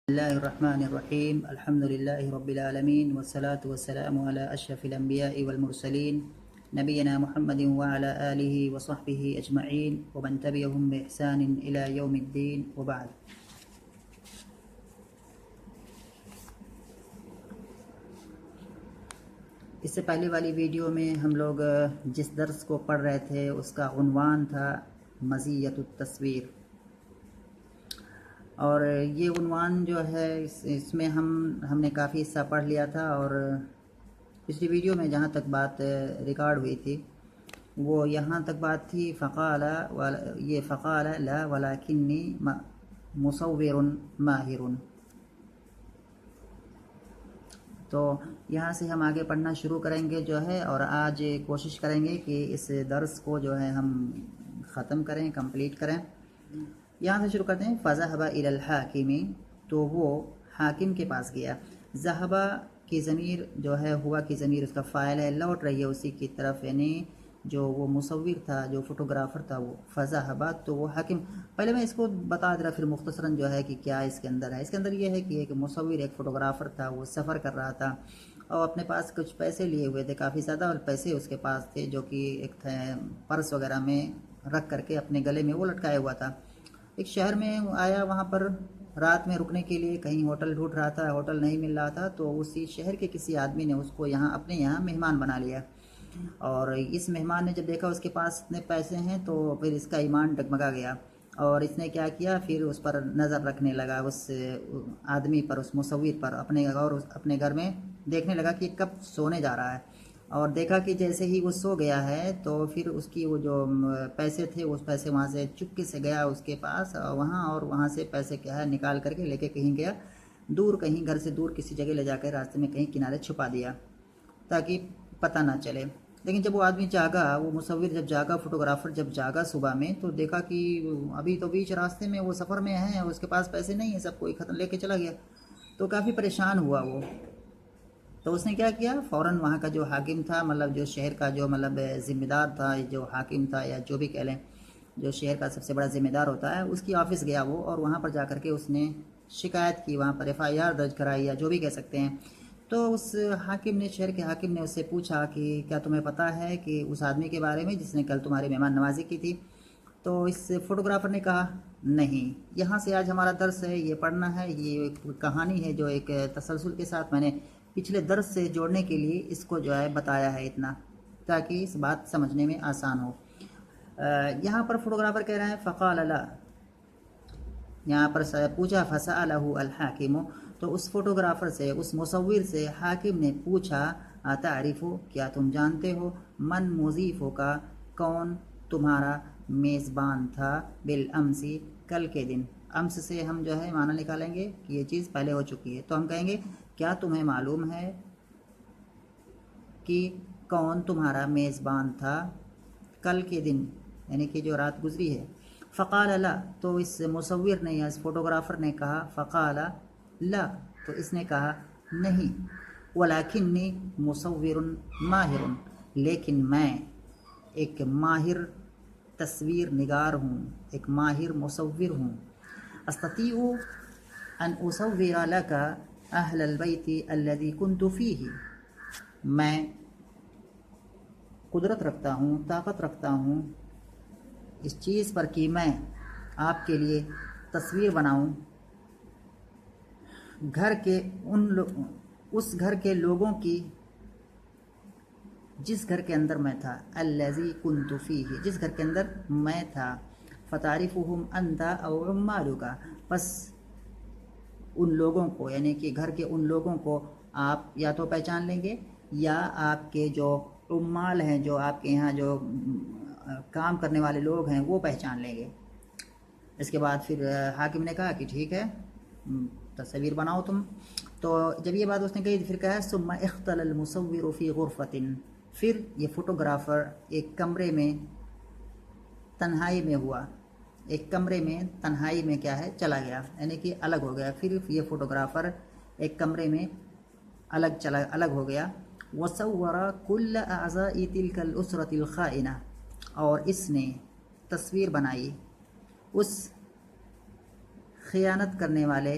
الله الرحمن الرحيم الحمد لله رب العالمين والصلاة والسلام على أشرف الأنبياء والمرسلين نبينا محمد وعلى آله وصحبه أجمعين ومن تبعهم بإحسان إلى يوم الدين وبعد. اس سے پہلے والی ویڈیو میں ہم لوگ جس درس کو پڑھ رہے تھے اس کا عنوان تھا مزیت التصویر، اور یہ عنوان جو ہے اس میں ہم نے کافی حصہ پڑھ لیا تھا، اور پچھلی ویڈیو میں جہاں تک بات ریکارڈ ہوئی تھی وہ یہاں تک بات تھی فقال لا ولکنی مصور ماہر. تو یہاں سے ہم آگے پڑھنا شروع کریں گے جو ہے، اور آج کوشش کریں گے کہ اس درس کو جو ہے ہم ختم کریں، کمپلیٹ کریں. یہاں سے شروع کرتے ہیں. فذهب الى الحاکم، تو وہ حاکم کے پاس گیا. ذهب کی ضمیر جو ہے، ہوا کی ضمیر اس کا فاعل ہے، لوٹ رہی ہے اسی کی طرف، یعنی جو وہ مصور تھا، جو فوٹوگرافر تھا وہ فذهب، تو وہ حاکم. پہلے میں اس کو بتا دے رہا پھر مختصراً جو ہے کہ کیا اس کے اندر ہے. اس کے اندر یہ ہے کہ ایک مصور، ایک فوٹوگرافر تھا، وہ سفر کر رہا تھا اور اپنے پاس کچھ پیسے لیے ہوئے تھے، کافی زیادہ اور پیسے اس کے پاس تھے، جو کہ ایک پرس وغیرہ میں رکھ کر کے اپنے گلے میں وہ لٹکایا ہوا تھا. ایک شہر میں آیا، وہاں پر رات میں رکنے کے لیے کہیں ہوٹل ڈھونڈ رہا تھا، ہوٹل نہیں مل رہا تھا، تو اسی شہر کے کسی آدمی نے اس کو یہاں اپنے یہاں مہمان بنا لیا. اور اس مہمان نے جب دیکھا اس کے پاس اتنے پیسے ہیں تو پھر اس کا ایمان ڈگمگا گیا، اور اس نے کیا کیا، پھر اس پر نظر رکھنے لگا، اس آدمی پر، اس مصور پر، اپنے گھر میں دیکھنے لگا کہ کب سونے جا رہا ہے. اور دیکھا کہ جیسے ہی وہ سو گیا ہے تو پھر اس کی وہ جو پیسے تھے، اس پیسے وہاں سے چپکے سے گیا اس کے پاس اور وہاں سے پیسے کیا ہے نکال کر کے لے کے کہیں گیا دور، کہیں گھر سے دور کسی جگہ لے جا کے راستے میں کہیں کنارے چھپا دیا تاکہ پتہ نہ چلے. لیکن جب وہ آدمی جاگا، وہ مصور جب جاگا، فوٹوگرافر جب جاگا صبح میں، تو دیکھا کہ ابھی تو بیچ راستے میں وہ سفر میں ہیں، اس کے پاس پیسے نہیں ہیں، سب کوئی ختم لے کے چلا گیا. تو کافی پریشان ہوا وہ. تو اس نے کیا کیا، فوراً وہاں کا جو حاکم تھا، مطلب جو شہر کا جو ذمہ دار تھا، جو حاکم تھا یا جو بھی کہہ لیں، جو شہر کا سب سے بڑا ذمہ دار ہوتا ہے، اس کی آفس گیا وہ، اور وہاں پر جا کر کے اس نے شکایت کی، وہاں پر FIR درج کرائی یا جو بھی کہہ سکتے ہیں. تو اس حاکم نے، شہر کے حاکم نے اس سے پوچھا کہ کیا تمہیں پتہ ہے کہ اس آدمی کے بارے میں جس نے کل تمہاری مہمان نوازی کی تھی؟ تو اس فوٹوگرافر نے کہا نہیں. یہاں سے آج ہمارا درس ہے، یہ پڑھنا ہے، یہ ایک کہانی ہے جو ایک تسلسل کے ساتھ میں نے پچھلے درس سے جوڑنے کے لیے اس کو جو ہے بتایا ہے اتنا، تاکہ اس بات سمجھنے میں آسان ہو. یہاں پر فوٹوگرافر کہہ رہے ہیں فقال لا، یہاں پر پوچھا فسألہ الحاکم، تو اس فوٹوگرافر سے، اس مصور سے حاکم نے پوچھا اتعرف، کیا تم جانتے ہو، من مضیفو کا، کون تمہارا میزبان تھا، بالامس، کل کے دن. امس سے ہم جو ہے معنی نکالیں گے کہ یہ چیز پہلے ہو چکی ہے، تو ہم کہیں گے کیا تمہیں معلوم ہے کہ کون تمہارا میزبان تھا کل کے دن، یعنی کہ جو رات گزری ہے. فقال لا، تو اس مصور نے یا اس فوٹوگرافر نے کہا فقال لا، تو اس نے کہا نہیں. ولکنی مصور ماہر، لیکن میں ایک ماہر تصویر نگار ہوں، ایک ماہر مصور ہوں. استطيع ان اصور لك اہل البیت الذي كنت فيه، میں قدرت رکھتا ہوں، طاقت رکھتا ہوں اس چیز پر کہ میں آپ کے لیے تصویر بناؤں اس گھر کے لوگوں کی جس گھر کے اندر میں تھا، الذی کنت فیہ، جس گھر کے اندر میں تھا. فتعرفهم انت او عمالک، پس ان لوگوں کو، یعنی کہ گھر کے ان لوگوں کو آپ یا تو پہچان لیں گے، یا آپ کے جو عمال ہیں، جو آپ کے یہاں جو کام کرنے والے لوگ ہیں، وہ پہچان لیں گے. اس کے بعد پھر حاکم نے کہا کہ ٹھیک ہے، تصویر بناؤ تم. تو جب یہ بات اس نے کہی تو پھر کہا ثم اختل المصور فی غرفۃ، پھر یہ فوٹوگرافر ایک کمرے میں تنہائی میں ہوا، ایک کمرے میں تنہائی میں کیا ہے چلا گیا، یعنی کہ الگ ہو گیا. پھر یہ فوٹوگرافر ایک کمرے میں الگ ہو گیا. وصور کل اعضاء تلک الاسرۃ الخائنہ، اور اس نے تصویر بنائی اس خیانت کرنے والے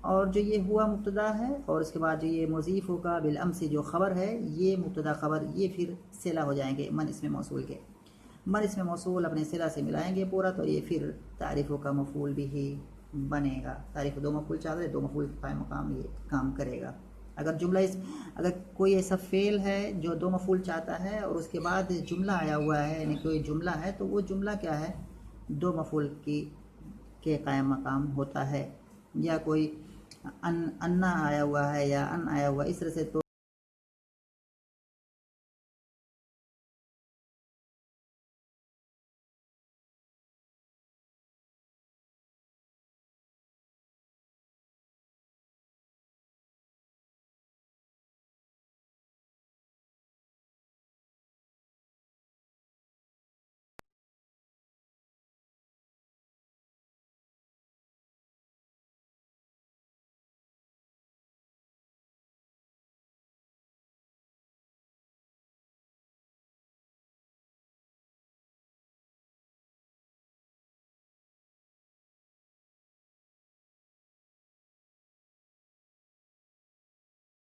اور جو یہ ہوا مبتدا ہے اور اس کے بعد جو یہ مضیف ہوگا بالامس جو خبر ہے، یہ مبتدا خبر یہ پھر صلہ ہو جائیں گے من اسم موصول کے. من اسم موصول اپنے صلہ سے ملائیں گے پورا، تو یہ پھر تعریف کا مفعول بھی ہی بنے گا. تعریف دو مفعول چاہتے ہیں، دو مفعول قائم مقام یہ کام کرے گا. اگر کوئی ایسا فعل ہے جو دو مفعول چاہتا ہے اور اس کے بعد جملہ آیا ہوا ہے، یعنی کوئی جملہ ہے، تو وہ جملہ کیا ہے؟ دو مفعول کے قائم مقام ہوتا ہے. یا کوئی انا آیا ہوا ہے یا ان آیا ہوا اس طرح سے، تو